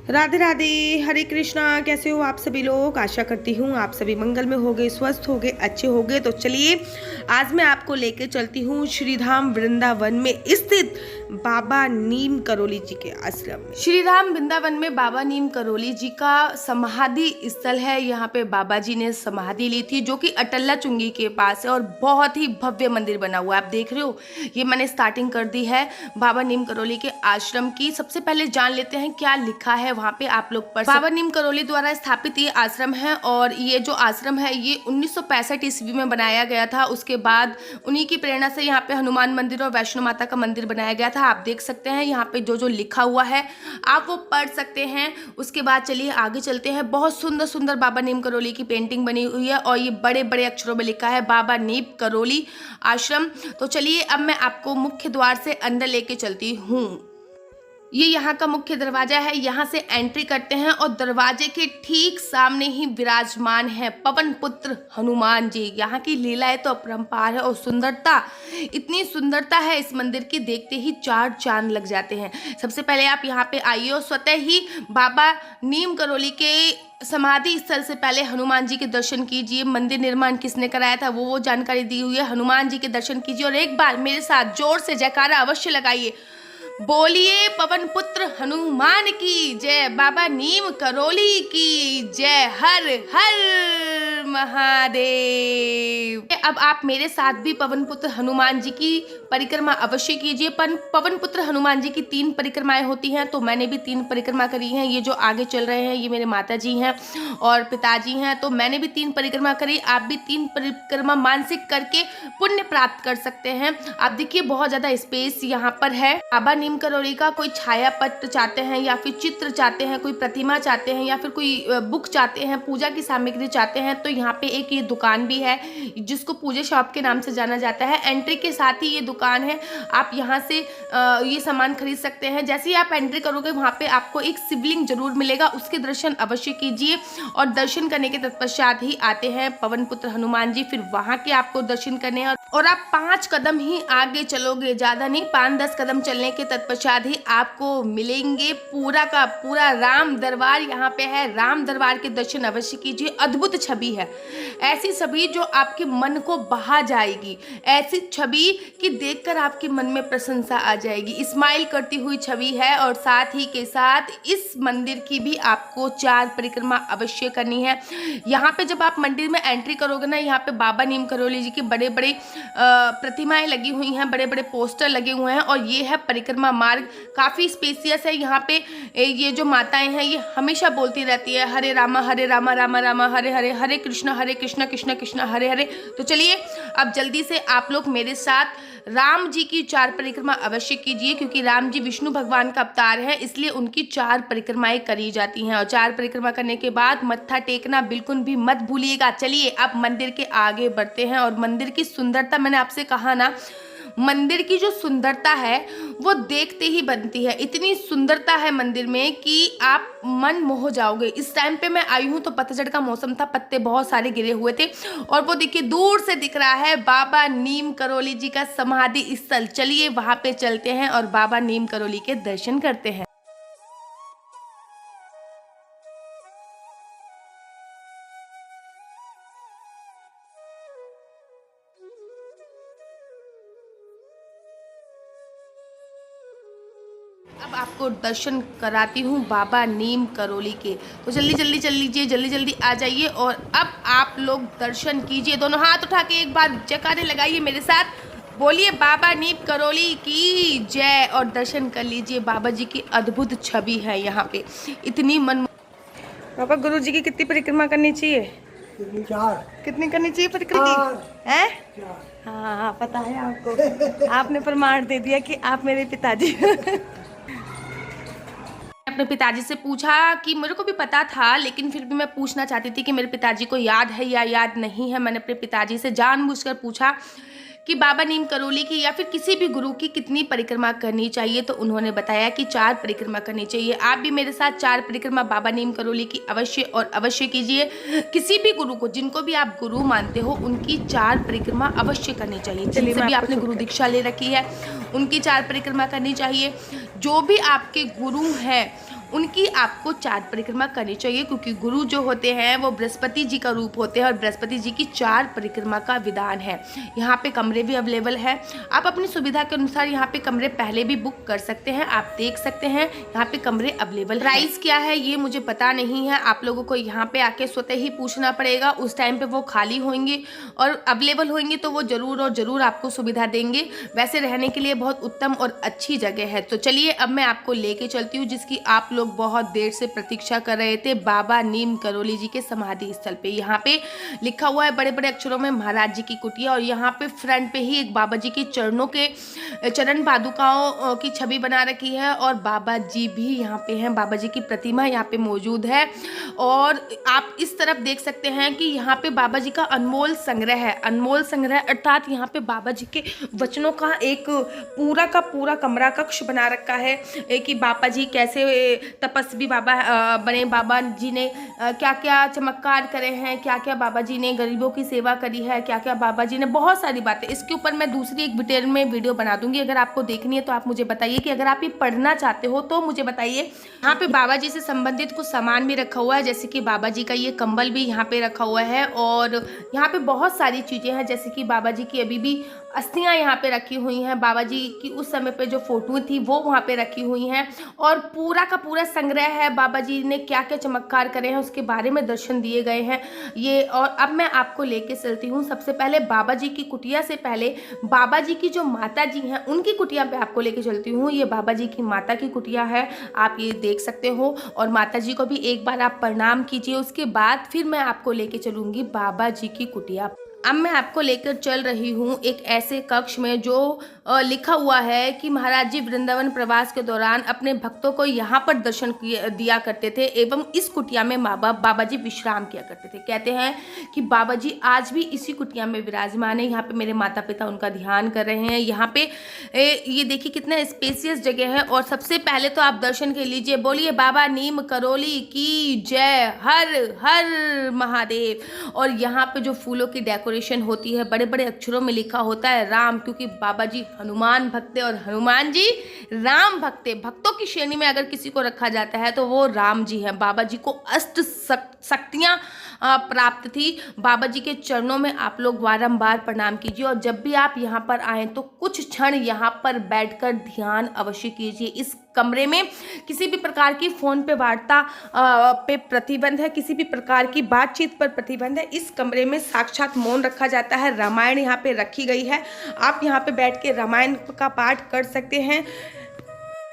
राधे राधे, हरे कृष्णा। कैसे हो आप सभी लोग? आशा करती हूँ आप सभी मंगल में होगे, स्वस्थ होगे, अच्छे होगे। तो चलिए आज मैं आपको लेके चलती हूँ श्रीधाम वृंदावन में स्थित बाबा नीम करोली जी के आश्रम में। श्रीधाम वृंदावन में बाबा नीम करोली जी का समाधि स्थल है। यहाँ पे बाबा जी ने समाधि ली थी, जो कि अटल्ला चुंगी के पास है और बहुत ही भव्य मंदिर बना हुआ है। आप देख रहे हो, ये मैंने स्टार्टिंग कर दी है बाबा नीम करोली के आश्रम की। सबसे पहले जान लेते हैं क्या लिखा है वहाँ पे, आप लोग पढ़। बाबा नीम करोली द्वारा स्थापित ये आश्रम है और ये जो आश्रम है ये 1965 ईस्वी में बनाया गया था। उसके बाद उन्हीं की प्रेरणा से यहाँ पे हनुमान मंदिर और वैष्णो माता का मंदिर बनाया गया था। आप देख सकते हैं यहाँ पे जो लिखा हुआ है आप वो पढ़ सकते हैं। उसके बाद चलिए आगे चलते हैं। बहुत सुंदर सुंदर बाबा नीम करोली की पेंटिंग बनी हुई है और ये बड़े बड़े अक्षरों में लिखा है बाबा नीम करोली आश्रम। तो चलिए अब मैं आपको मुख्य द्वार से अंदर लेके चलती हूँ। ये यहाँ का मुख्य दरवाजा है, यहाँ से एंट्री करते हैं और दरवाजे के ठीक सामने ही विराजमान है पवन पुत्र हनुमान जी। यहाँ की लीलाएं तो अपरंपार है और सुंदरता, इतनी सुंदरता है इस मंदिर की, देखते ही चार चांद लग जाते हैं। सबसे पहले आप यहाँ पे आइए और स्वतः ही बाबा नीम करोली के समाधि स्थल से पहले हनुमान जी के दर्शन कीजिए। मंदिर निर्माण किसने कराया था वो जानकारी दी हुई है। हनुमान जी के दर्शन कीजिए और एक बार मेरे साथ जोर से जयकारा अवश्य लगाइए। बोलिए पवन पुत्र हनुमान की जय, बाबा नीम करोली की जय, हर हर महादेव। अब आप मेरे साथ भी पवन पुत्र हनुमान जी की परिक्रमा अवश्य कीजिए। पवन पुत्र हनुमान जी की 3 परिक्रमाएं होती हैं, तो मैंने भी 3 परिक्रमा करी हैं। ये जो आगे चल रहे हैं ये मेरे माता जी हैं और पिताजी हैं, तो मैंने भी 3 परिक्रमा करी। आप भी 3 परिक्रमा मानसिक करके पुण्य प्राप्त कर सकते हैं। आप देखिए बहुत ज्यादा स्पेस यहाँ पर है। बाबा नीम करोली का कोई छाया पत्र चाहते हैं या फिर चित्र चाहते हैं, कोई प्रतिमा चाहते हैं या फिर कोई बुक चाहते हैं, पूजा की सामग्री चाहते हैं, तो यहाँ पे एक ये दुकान भी है जिसको पूजा शॉप के नाम से जाना जाता है। एंट्री के साथ ही ये दुकान है, आप यहाँ से ये सामान खरीद सकते हैं। जैसे ही आप एंट्री करोगे वहाँ पे आपको एक शिवलिंग जरूर मिलेगा, उसके दर्शन अवश्य कीजिए। और दर्शन करने के तत्पश्चात ही आते हैं पवन पुत्र हनुमान जी, फिर वहाँ के आपको दर्शन करने हैं और आप 5 कदम ही आगे चलोगे, ज्यादा नहीं 5-10 कदम चलने के तत्पश्चात ही आपको मिलेंगे पूरा का पूरा राम दरबार। यहाँ पे है, राम दरबार के दर्शन अवश्य कीजिए। अद्भुत छवि है, ऐसी छवि जो आपके मन को बहा जाएगी, ऐसी छवि कि देखकर आपके मन में प्रशंसा आ जाएगी। स्माइल करती हुई छवि है और साथ ही के साथ इस मंदिर की भी आपको 4 परिक्रमा अवश्य करनी है। यहाँ पे जब आप मंदिर में एंट्री करोगे ना, यहाँ पे बाबा नीम करोली जी के बड़े बड़े प्रतिमाएं लगी हुई हैं, बड़े बड़े पोस्टर लगे हुए हैं और ये है परिक्रमा मार्ग, काफ़ी स्पेसियस है। यहाँ पे ये जो माताएं हैं ये हमेशा बोलती रहती है हरे रामा रामा रामा हरे हरे, हरे कृष्ण कृष्ण कृष्ण हरे हरे। तो चलिए अब जल्दी से आप लोग मेरे साथ राम जी की 4 परिक्रमा अवश्य कीजिए, क्योंकि राम जी विष्णु भगवान का अवतार है, इसलिए उनकी 4 परिक्रमाएं करी जाती हैं। और 4 परिक्रमा करने के बाद मत्था टेकना बिल्कुल भी मत भूलिएगा। चलिए अब मंदिर के आगे बढ़ते हैं और मंदिर की सुंदरता, मैंने आपसे कहा ना, मंदिर की जो सुंदरता है वो देखते ही बनती है। इतनी सुंदरता है मंदिर में कि आप मन मोह जाओगे। इस टाइम पे मैं आई हूँ तो पतझड़ का मौसम था, पत्ते बहुत सारे गिरे हुए थे और वो देखिए दूर से दिख रहा है बाबा नीम करोली जी का समाधि स्थल। चलिए वहाँ पे चलते हैं और बाबा नीम करोली के दर्शन करते हैं। अब आपको दर्शन कराती हूँ बाबा नीम करोली के, तो जल्दी जल्दी चल लीजिए, जल्दी जल्दी आ जाइए और अब आप लोग दर्शन कीजिए। दोनों हाथ उठा के एक बार जयकारे लगाइए मेरे साथ, बोलिए बाबा नीम करोली की जय और दर्शन कर लीजिए। बाबा जी की अद्भुत छवि है यहाँ पे, इतनी मन। बाबा गुरु जी की कितनी परिक्रमा करनी चाहिए? 4। कितनी करनी चाहिए परिक्रमा है? हाँ पता है आपको, आपने प्रमाण दे दिया कि आप मेरे पिताजी। अपने पिताजी से पूछा कि मेरे को भी पता था लेकिन फिर भी मैं पूछना चाहती थी कि मेरे पिताजी को याद है या याद नहीं है। मैंने अपने पिताजी से जानबूझकर पूछा कि बाबा नीम करोली की या फिर किसी भी गुरु की कितनी परिक्रमा करनी चाहिए, तो उन्होंने बताया कि 4 परिक्रमा करनी चाहिए। आप भी मेरे साथ 4 परिक्रमा बाबा नीम करोली की अवश्य और अवश्य कीजिए। किसी भी गुरु को, जिनको भी आप गुरु मानते हो, उनकी 4 परिक्रमा अवश्य करनी चाहिए। जिनसे भी आपने गुरु दीक्षा ले रखी है उनकी 4 परिक्रमा करनी चाहिए। जो भी आपके गुरु हैं उनकी आपको 4 परिक्रमा करनी चाहिए, क्योंकि गुरु जो होते हैं वो बृहस्पति जी का रूप होते हैं और बृहस्पति जी की 4 परिक्रमा का विधान है। यहाँ पे कमरे भी अवेलेबल है, आप अपनी सुविधा के अनुसार यहाँ पे कमरे पहले भी बुक कर सकते हैं। आप देख सकते हैं यहाँ पे कमरे अवेलेबल। प्राइस क्या है ये मुझे पता नहीं है, आप लोगों को यहाँ पे आके स्वतः ही पूछना पड़ेगा। उस टाइम पे वो खाली होंगे और अवेलेबल होंगे तो वो जरूर और जरूर आपको सुविधा देंगे। वैसे रहने के लिए बहुत उत्तम और अच्छी जगह है। तो चलिए अब मैं आपको लेके चलती हूँ, जिसकी आप लोग बहुत देर से प्रतीक्षा कर रहे थे, बाबा नीम करोली जी के समाधि स्थल पे। यहाँ पे लिखा हुआ है बड़े बड़े अक्षरों में महाराज जी की कुटिया, और यहाँ पे फ्रंट पे ही एक बाबा जी की चरणों के चरण पादुकाओं की छवि बना रखी है, और बाबा जी भी यहाँ पे हैं। बाबा जी की प्रतिमा यहाँ पे मौजूद है, और आप इस तरफ देख सकते हैं कि यहाँ पे बाबा जी का अनमोल संग्रह है। अनमोल संग्रह अर्थात यहाँ पे बाबा जी के वचनों का एक पूरा का पूरा कमरा कक्ष बना रखा है कि बाबा जी कैसे तपस्वी बाबा बने, बाबा जी ने क्या क्या चमत्कार करे हैं, क्या क्या बाबा जी ने गरीबों की सेवा करी है, क्या क्या बाबा जी ने, बहुत सारी बातें। इसके ऊपर मैं दूसरी एक डिटेल में वीडियो बना दूंगी, अगर आपको देखनी है तो आप मुझे बताइए। कि अगर आप ये पढ़ना चाहते हो तो मुझे बताइए। यहाँ पे बाबा जी से संबंधित कुछ सामान भी रखा हुआ है, जैसे कि बाबा जी का ये कंबल भी यहाँ पे रखा हुआ है, और यहाँ पे बहुत सारी चीज़ें हैं, जैसे कि बाबा जी की अभी भी अस्थियाँ यहाँ पे रखी हुई हैं। बाबा जी की उस समय पे जो फोटो थी वो वहाँ पे रखी हुई हैं, और पूरा का पूरा संग्रह है। बाबा जी ने क्या क्या चमत्कार करे हैं उसके बारे में दर्शन दिए गए हैं ये। और अब मैं आपको लेके चलती हूँ सबसे पहले बाबा जी की कुटिया से पहले बाबा जी की जो माता जी हैं उनकी कुटिया पे आपको लेके चलती हूँ। ये बाबा जी की माता की कुटिया है, आप ये देख सकते हो, और माता जी को भी एक बार आप प्रणाम कीजिए। उसके बाद फिर मैं आपको लेके चलूँगी बाबा जी की कुटिया। अब मैं आपको लेकर चल रही हूँ एक ऐसे कक्ष में जो लिखा हुआ है कि महाराज जी वृंदावन प्रवास के दौरान अपने भक्तों को यहाँ पर दर्शन दिया करते थे, एवं इस कुटिया में बाबा जी विश्राम किया करते थे। कहते हैं कि बाबा जी आज भी इसी कुटिया में विराजमान है। यहाँ पे मेरे माता पिता उनका ध्यान कर रहे हैं। यहाँ पे ये देखिए कितना स्पेसियस जगह है। और सबसे पहले तो आप दर्शन कर लीजिए, बोलिए बाबा नीम करोली की जय, हर हर महादेव। और यहाँ पे जो फूलों की डेकोरेशन होती है बड़े बड़े अक्षरों में लिखा होता है राम, क्योंकि बाबा जी हनुमान भक्त है और हनुमान जी राम भक्त है। भक्तों की श्रेणी में अगर किसी को रखा जाता है तो वो राम जी हैं। बाबा जी को अष्ट शक्तियाँ प्राप्त थी। बाबा जी के चरणों में आप लोग बारंबार प्रणाम कीजिए, और जब भी आप यहाँ पर आएँ तो कुछ क्षण यहाँ पर बैठकर ध्यान अवश्य कीजिए। इस कमरे में किसी भी प्रकार की फ़ोन पे वार्ता पे प्रतिबंध है, किसी भी प्रकार की बातचीत पर प्रतिबंध है। इस कमरे में साक्षात मौन रखा जाता है। रामायण यहाँ पे रखी गई है, आप यहाँ पे बैठ के रामायण का पाठ कर सकते हैं।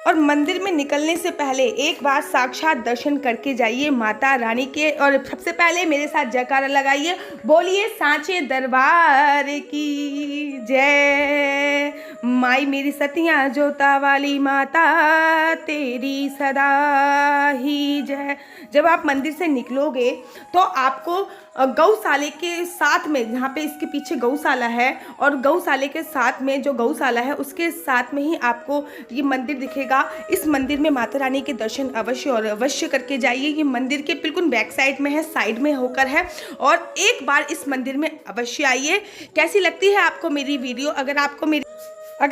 और मंदिर में निकलने से पहले एक बार साक्षात दर्शन करके जाइए माता रानी के। और सबसे पहले मेरे साथ जयकारा लगाइए, बोलिए सांचे दरबार की जय। माई मेरी सतिया जोता वाली माता तेरी सदा ही जय। जब आप मंदिर से निकलोगे तो आपको गौशाले के साथ में, यहाँ पे इसके पीछे गौशाला है, और गौशाले के साथ में जो गौशाला है उसके साथ में ही आपको ये मंदिर दिखेगा। इस मंदिर में माता रानी के दर्शन अवश्य और अवश्य करके जाइए। ये मंदिर के बिल्कुल बैक साइड में है, साइड में होकर है, और एक बार इस मंदिर में अवश्य आइए। कैसी लगती है आपको मेरी वीडियो? अगर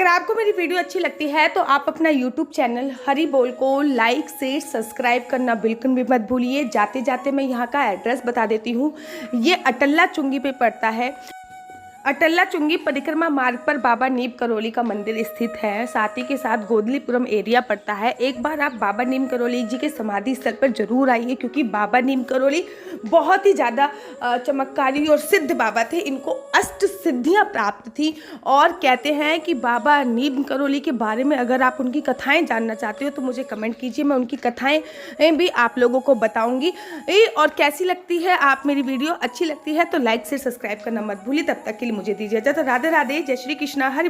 आपको मेरी वीडियो अच्छी लगती है तो आप अपना YouTube चैनल हरि बोल को लाइक शेयर सब्सक्राइब करना बिल्कुल भी मत भूलिए। जाते जाते मैं यहाँ का एड्रेस बता देती हूँ। ये अटल्ला चुंगी पे पड़ता है। अटल्ला चुंगी परिक्रमा मार्ग पर बाबा नीम करोली का मंदिर स्थित है। साथ ही के साथ गोदलीपुरम एरिया पड़ता है। एक बार आप बाबा नीम करोली जी के समाधि स्थल पर जरूर आइए, क्योंकि बाबा नीम करोली बहुत ही ज़्यादा चमत्कारी और सिद्ध बाबा थे। इनको अष्ट सिद्धियाँ प्राप्त थी। और कहते हैं कि बाबा नीम करोली के बारे में अगर आप उनकी कथाएँ जानना चाहते हो तो मुझे कमेंट कीजिए, मैं उनकी कथाएँ भी आप लोगों को बताऊँगी। और कैसी लगती है आप मेरी वीडियो? अच्छी लगती है तो लाइक शेयर सब्सक्राइब करना मत भूलिए। तब तक के लिए मुझे दीजिए इजाज़त। राधे राधे, जय श्री कृष्णा, हरि।